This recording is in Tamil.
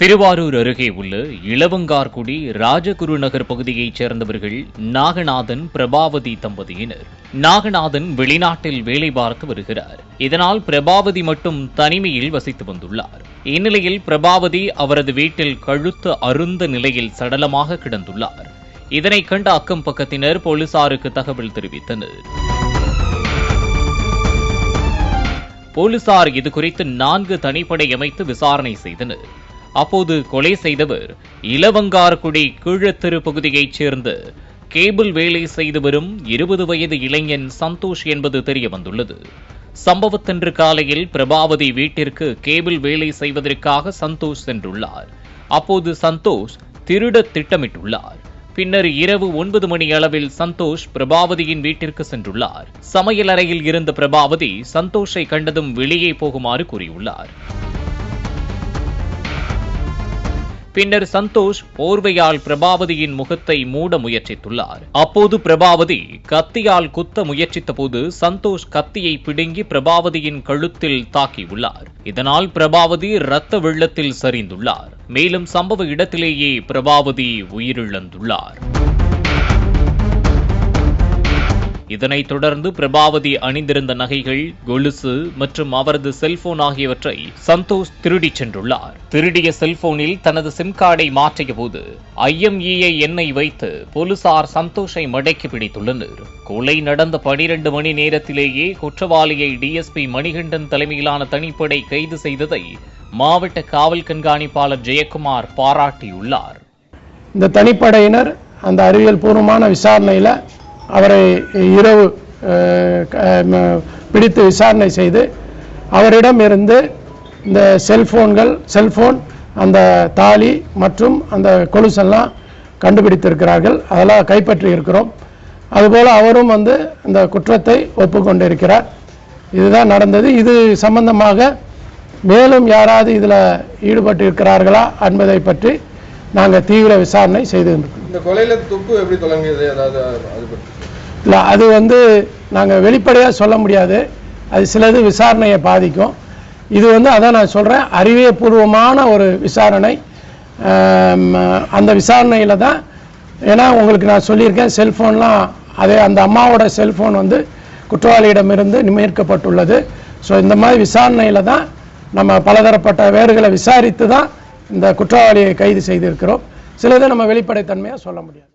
திருவாரூர் அருகே உள்ள இளவங்கார்குடி ராஜகுரு நகர் பகுதியைச் சேர்ந்தவர்கள் நாகநாதன் பிரபாவதி தம்பதியினர். நாகநாதன் வெளிநாட்டில் வேலை பார்த்து வருகிறார். இதனால் பிரபாவதி மட்டும் தனிமையில் வசித்து வந்துள்ளார். இந்நிலையில் பிரபாவதி அவரது வீட்டில் கழுத்து அருந்த நிலையில் சடலமாக கிடந்துள்ளார். இதனை கண்ட அக்கம் பக்கத்தினர் போலீசாருக்கு தகவல் தெரிவித்தனர். போலீசார் இதுகுறித்து 4 தனிப்படை அமைத்து விசாரணை செய்தனர். அப்போது கொலை செய்தவர் இளவங்கார்குடி கீழத்தெரு பகுதியைச் சேர்ந்த கேபிள் வேலை செய்து வரும் 20 வயது இளைஞன் சந்தோஷ் என்பது தெரியவந்துள்ளது. சம்பவத்தன்று காலையில் பிரபாவதி வீட்டிற்கு கேபிள் வேலை செய்வதற்காக சந்தோஷ் சென்றுள்ளார். அப்போது சந்தோஷ் திருட திட்டமிட்டுள்ளார். பின்னர் இரவு 9 மணி அளவில் சந்தோஷ் பிரபாவதியின் வீட்டிற்கு சென்றுள்ளார். சமையல் அறையில் இருந்த பிரபாவதி சந்தோஷை கண்டதும் வெளியே போகுமாறு கூறியுள்ளார். பின்னர் சந்தோஷ் போர்வையால் பிரபாவதியின் முகத்தை மூட முயற்சித்துள்ளார். அப்போது பிரபாவதி கத்தியால் குத்த முயற்சித்த போது சந்தோஷ் கத்தியை பிடுங்கி பிரபாவதியின் கழுத்தில் தாக்கியுள்ளார். இதனால் பிரபாவதி இரத்த வெள்ளத்தில் சரிந்துள்ளார். மேலும் சம்பவ இடத்திலேயே பிரபாவதி உயிரிழந்துள்ளார். இதனைத் தொடர்ந்து பிரபாவதி அணிந்திருந்த நகைகள், கொலுசு மற்றும் அவரது செல்போன் ஆகியவற்றை சந்தோஷ் திருடிச் சென்றுள்ளார். திருடிய செல்போனில் தனது சிம் கார்டை மாற்றிய போது IMEI எண்ணை வைத்து போலீசார் சந்தோஷை மடக்கி பிடித்துள்ளனர். கொலை நடந்த 12 மணி நேரத்திலேயே குற்றவாளியை DSP மணிகண்டன் தலைமையிலான தனிப்படை கைது செய்ததை மாவட்ட காவல் கண்காணிப்பாளர் ஜெயக்குமார் பாராட்டியுள்ளார். இந்த தனிப்படையினர் அந்த அறிவியல் பூர்வமான விசாரணையில் அவரை இரவு பிடித்து விசாரணை செய்து அவரிடம் இருந்து இந்த செல்போன், அந்த தாலி மற்றும் அந்த கொலுசெல்லாம் கண்டுபிடித்திருக்கிறார்கள். அதெல்லாம் கைப்பற்றி இருக்கிறோம். அதுபோல் அவரும் இந்த குற்றத்தை ஒப்புக்கொண்டிருக்கிறார். இதுதான் நடந்தது. இது சம்பந்தமாக மேலும் யாராவது இதில் ஈடுபட்டு இருக்கிறார்களா என்பதை பற்றி நாங்கள் தீவிர விசாரணை செய்து இந்த கொலையில துப்பு எப்படி தொடங்கியது? இல்லை, அது நாங்கள் வெளிப்படையாக சொல்ல முடியாது. அது சிலது விசாரணையை பாதிக்கும். இது அதான் நான் சொல்கிறேன், அறிவியபூர்வமான ஒரு விசாரணை. அந்த விசாரணையில் தான், ஏன்னா உங்களுக்கு நான் சொல்லியிருக்கேன், செல்ஃபோன்லாம் அதே அந்த அம்மாவோட செல்ஃபோன் குற்றவாளியிடமிருந்து மீட்கப்பட்டுள்ளது. ஸோ இந்த மாதிரி விசாரணையில் தான் நம்ம பலதரப்பட்ட வேறுகளை விசாரித்து தான் இந்த குற்றவாளியை கைது செய்திருக்கிறோம். சிலதை நம்ம வெளிப்படைத்தன்மையாக சொல்ல முடியாது.